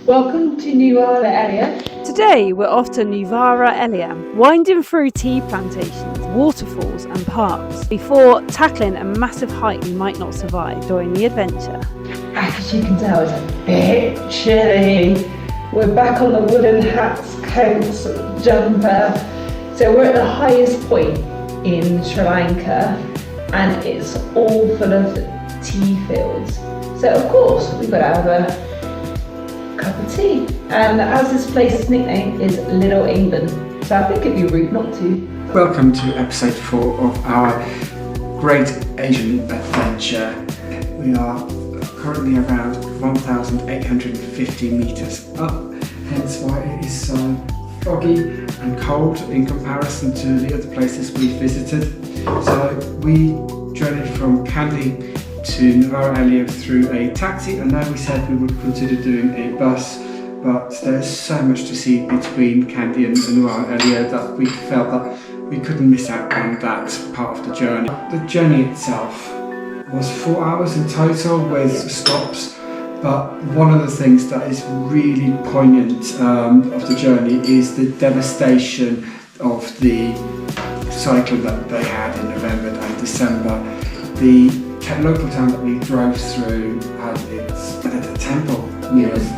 Welcome to Nuwara Eliya. Today we're off to Nuwara Eliya, winding through tea plantations, waterfalls and parks before tackling a massive hike we might not survive during the adventure. As you can tell, it's a bit chilly. We're back on the woolen hats, coats, jumper. So we're at the highest point in Sri Lanka and it's all full of tea fields. So of course we've got to have a cup of tea, and as this place's nickname is Little England, so I think it'd be rude not to. Welcome to episode 4 of our Great Asian Adventure. We are currently around 1,850 metres up, hence why it is so foggy and cold in comparison to the other places we visited. So we journeyed from Kandy to Nuwara Eliya through a taxi, and then we said we would consider doing a bus, but there's so much to see between Kandy and Nuwara Eliya that we felt that we couldn't miss out on that part of the journey. The journey itself was 4 hours in total with stops, but one of the things that is really poignant of the journey is the devastation of the cyclone that they had in November and December. The local town that we drove through had its temple.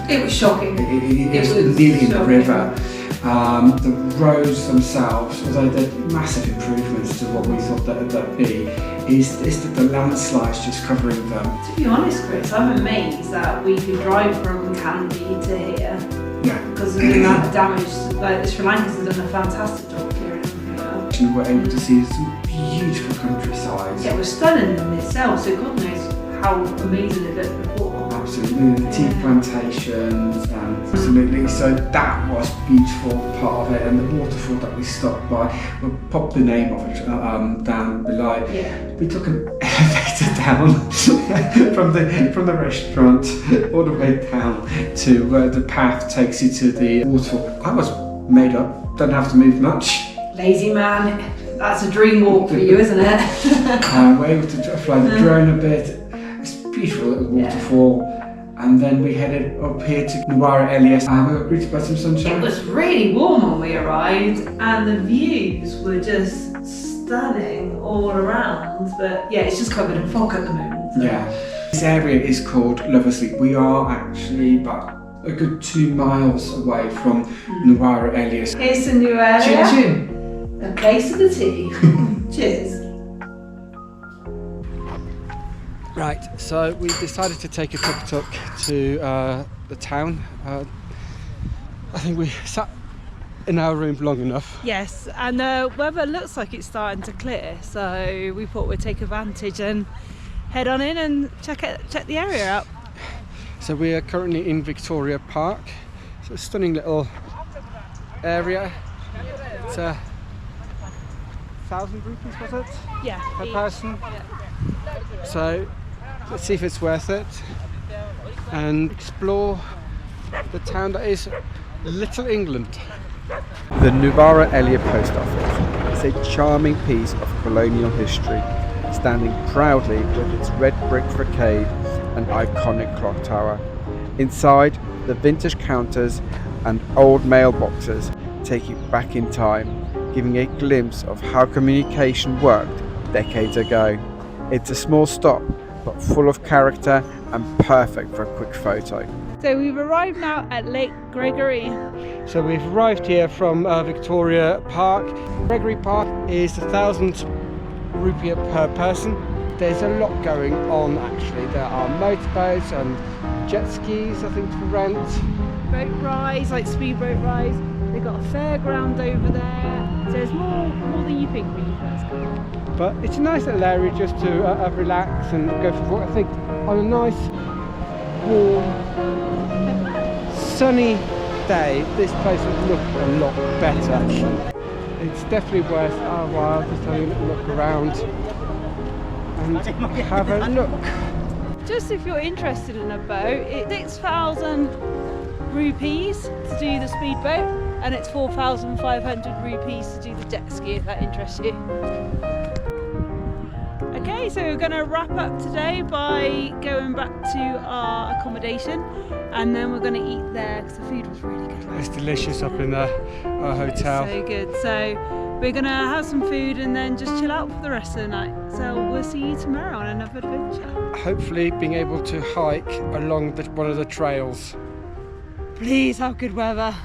It was shocking. It was nearly in the river. The roads themselves, although they're massive improvements to what we thought that would be, is that the landslides just covering them. To be honest, Chris, I'm amazed that we could drive from Kandy to here. Yeah. Because of the amount of damage. Like, the Sri Lankans have done a fantastic job clearing everything up. And we're able to see some beautiful countryside. Yeah, it was stunning in itself, so God knows how amazing it looked before. Absolutely, the tea plantations, absolutely. So that was a beautiful part of it, and the waterfall that we stopped by, we'll pop the name of it down below. Yeah. We took an elevator down from the restaurant all the way down to where the path takes you to the waterfall. I was made up, don't have to move much. Lazy man. That's a dream walk for you, isn't it? We're able to fly the drone a bit. It's a beautiful little waterfall. And then we headed up here to Nuwara Eliya. We were greeted by some sunshine. It was really warm when we arrived, and the views were just stunning all around. But yeah, it's just covered in fog at the moment. So. Yeah. This area is called Lover's Leap. We are actually about a good 2 miles away from Nuwara Eliya. Here's to Nuwara Eliya. Chin chin. A place of the tea. Cheers. Right, so we decided to take a tuk-tuk to the town. I think we sat in our room long enough. Yes, and the weather looks like it's starting to clear, so we thought we'd take advantage and head on in and check the area out. So we are currently in Victoria Park. It's a stunning little area. It's 1,000 rupees, was it? Yeah. Per person? Yeah. So let's see if it's worth it and explore the town that is Little England. The Nuwara Eliya Post Office is a charming piece of colonial history, standing proudly with its red brick facade and iconic clock tower. Inside, the vintage counters and old mailboxes take you back in time, giving a glimpse of how communication worked decades ago. It's a small stop, but full of character and perfect for a quick photo. So we've arrived now at Lake Gregory. So we've arrived here from Victoria Park. Gregory Park is 1,000 rupiah per person. There's a lot going on actually. There are motorboats and jet skis, I think, for rent. Boat rides, like speedboat rides. They've got a fairground over there. So there's more than you think when you first come. But it's a nice little area just to relax and go for a walk. I think on a nice, warm, sunny day, this place would look a lot better. It's definitely worth our while just having a little look around and have a look. Just if you're interested in a boat, it's 6,000 rupees to do the speedboat, and it's 4,500 rupees to do the jet ski, if that interests you. Okay, so we're going to wrap up today by going back to our accommodation, and then we're going to eat there because the food was really good. It's delicious up in our hotel. So good. So we're going to have some food and then just chill out for the rest of the night. So we'll see you tomorrow on another adventure. Hopefully being able to hike along one of the trails. Please have good weather.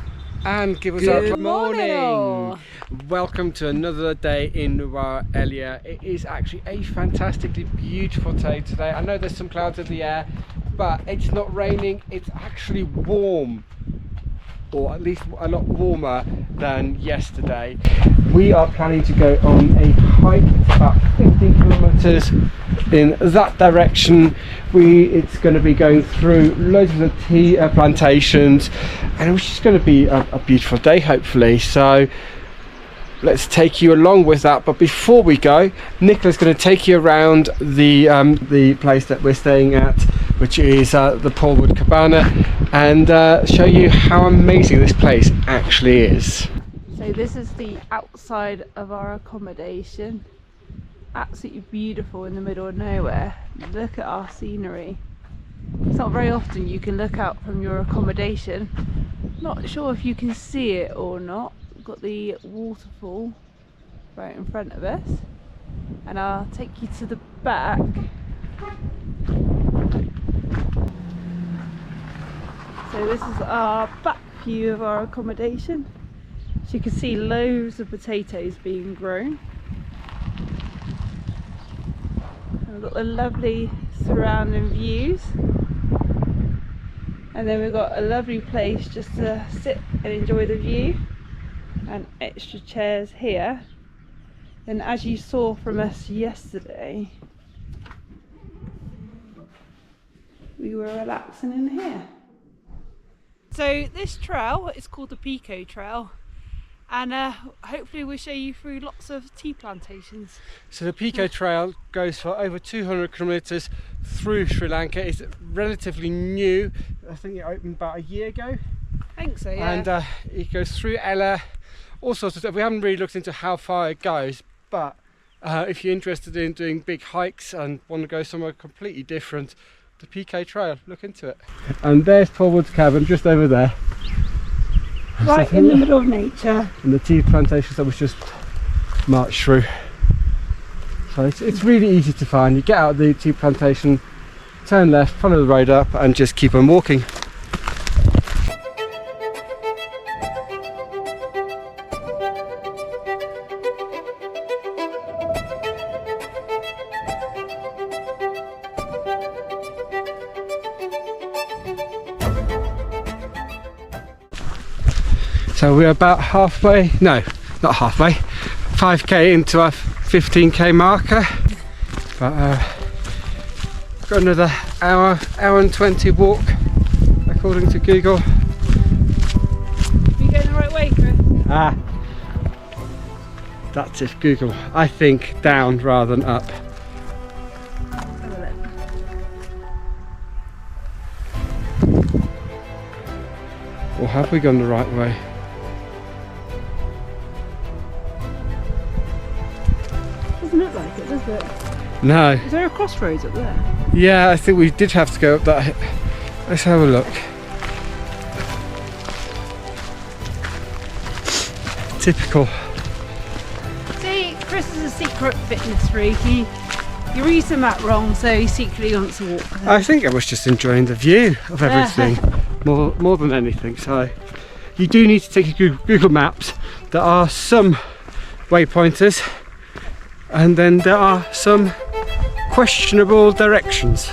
And give us Good a good morning. morning. Welcome to another day in Nuwara Eliya. It is actually a fantastically beautiful day today. I know there's some clouds in the air, but it's not raining. It's actually warm, or at least a lot warmer than yesterday. We are planning to go on a hike. It's about 15 kilometers in that direction. It's going to be going through loads of the tea plantations, and it's just going to be a beautiful day, hopefully. So let's take you along with that. But before we go, Nicola's going to take you around the place that we're staying at, which is the Paulwood Cabana, and show you how amazing this place actually is. So this is the outside of our accommodation. Absolutely beautiful in the middle of nowhere. Look at our scenery. It's not very often you can look out from your accommodation. Not sure if you can see it or not. We've got the waterfall right in front of us, and I'll take you to the back. So this is our back view of our accommodation. As you can see, loads of potatoes being grown. We've got the lovely surrounding views, and then we've got a lovely place just to sit and enjoy the view, and extra chairs here. And as you saw from us yesterday, we were relaxing in here. So this trail is called the Pekoe Trail, and hopefully we'll show you through lots of tea plantations. So the Pekoe Trail goes for over 200 kilometers through Sri Lanka. It's relatively new. I think it opened about a year ago. I think so, yeah. And it goes through Ella, all sorts of stuff. We haven't really looked into how far it goes, but if you're interested in doing big hikes and want to go somewhere completely different, the Pekoe Trail, look into it. And there's Paulwood's cabin just over there. Right in the middle of nature. And the tea plantations that was just marched through. So it's really easy to find. You get out of the tea plantation, turn left, follow the road up, and just keep on walking. So we're about halfway, no, not halfway, 5k into our 15k marker, but got another hour and 20 walk according to Google. Are you going the right way, Chris? That's if Google. I think down rather than up. Or have we gone the right way? Doesn't look like it, does it? No. Is there a crossroads up there? Yeah, I think we did have to go up that. Let's have a look. Typical. See, Chris is a secret fitness freak. He reads the map wrong, so he secretly wants to walk there. I think I was just enjoying the view of everything more than anything. So you do need to take your Google Maps. There are some waypointers, and then there are some questionable directions.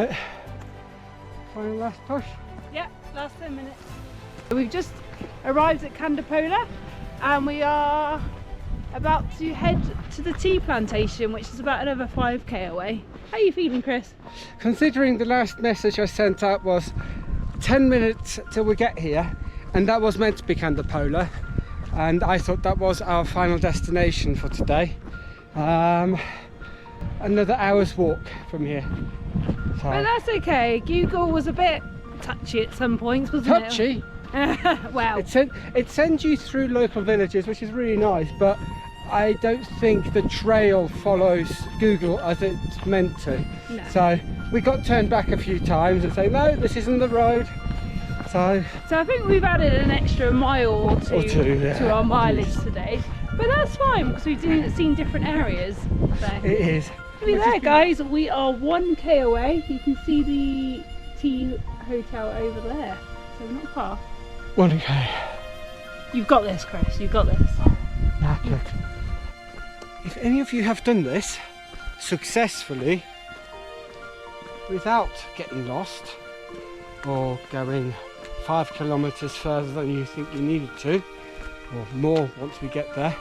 it. Final last push. Yeah, last 10 minutes. We've just arrived at Kandy and we are about to head to the tea plantation, which is about another 5k away. How are you feeling, Chris? Considering the last message I sent out was 10 minutes till we get here, and that was meant to be Kandy, and I thought that was our final destination for today. Another hour's walk from here. So. But that's okay. Google was a bit touchy at some points, wasn't it? Touchy? Well, it sends you through local villages, which is really nice, but I don't think the trail follows Google as it's meant to. No. So we got turned back a few times and say, no, this isn't the road. So I think we've added an extra mile or two to our mileage today. But that's fine because we've seen different areas. So. It is. Look at there, guys. We are 1k away. You can see the tea hotel over there. So we're not far. 1k. You've got this, Chris. You've got this. Knackered. If any of you have done this successfully without getting lost or going 5 kilometers further than you think you needed to, or more once we get there,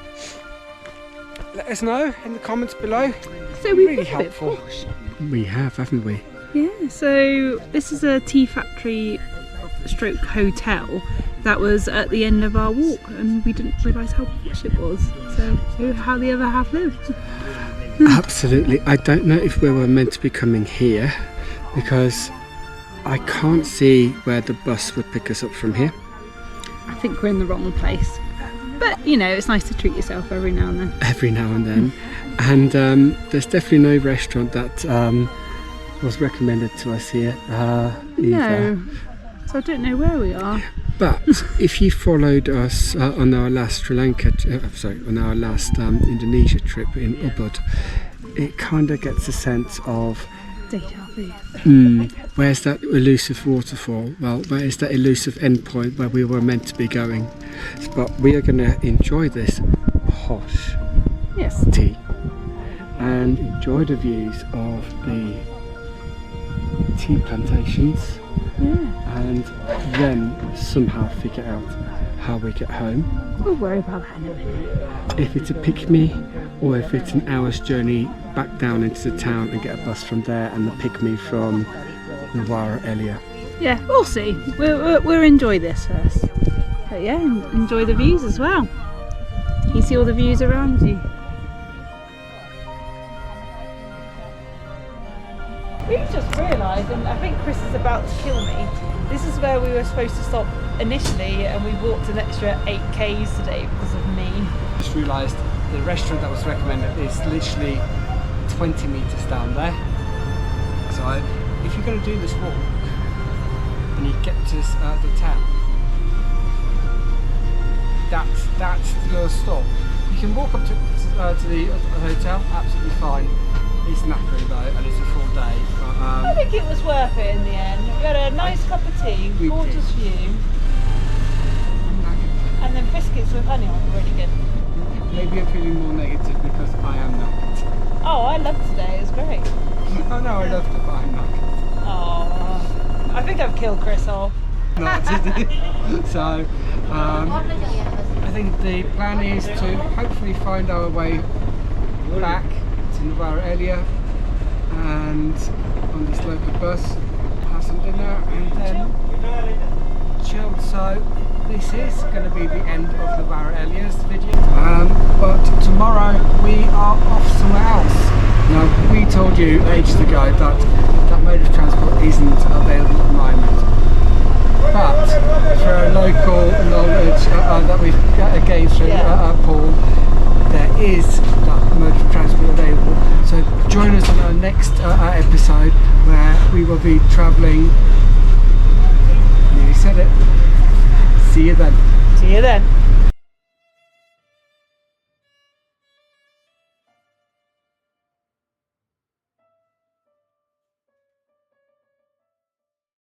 let us know in the comments below. So we've really been a bit helpful. posh. We have, haven't we? Yeah, so this is a tea factory stroke hotel that was at the end of our walk, and we didn't realise how posh it was. So how the other half lived. Absolutely. I don't know if we were meant to be coming here, because I can't see where the bus would pick us up from here. I think we're in the wrong place. But, you know, it's nice to treat yourself every now and then. Every now and then. And there's definitely no restaurant that was recommended to us here either. No. So I don't know where we are. But if you followed us on our last Sri Lanka, on our last Indonesia trip in Ubud, it kind of gets a sense of Deja vu. Where's that elusive waterfall? Well, where is that elusive endpoint where we were meant to be going? But we are going to enjoy this posh tea and enjoy the views of the tea plantations. Yeah. And then somehow figure out how we get home. We'll worry about that in a minute. If it's a pick-me or if it's an hour's journey back down into the town and get a bus from there and the pick-me from Nuwara Eliya. Yeah, we'll see. We'll enjoy this first. But yeah, enjoy the views as well. You see all the views around you. We've just realised, and I think Chris is about to kill me, this is where we were supposed to stop initially, and we walked an extra 8k's today because of me. I just realised the restaurant that was recommended is literally 20 metres down there. So if you're going to do this walk and you get to the town, that's your stop. You can walk up to the hotel, absolutely fine. It's knackered though, and it's a full day. But, I think it was worth it in the end. We had a nice cup of tea, gorgeous view, and then biscuits with honey on, really good. Maybe I'm feeling more negative because I am knackered. Oh, I loved today, it was great. Oh no, I loved it, but I'm knackered. Oh, I think I've killed Chris off. Not so, I think the plan is to hopefully find our way back to Nuwara Eliya and on this local bus have some dinner and then chill. So this is going to be the end of Nuwara Eliya's video, but tomorrow we are off somewhere else. Now we told you ages ago that mode of transport isn't available at the moment, but for local knowledge that we've gained through Paul, there is that mode of transport available. So join us on our next episode where we will be travelling. Nearly said it. See you then. See you then.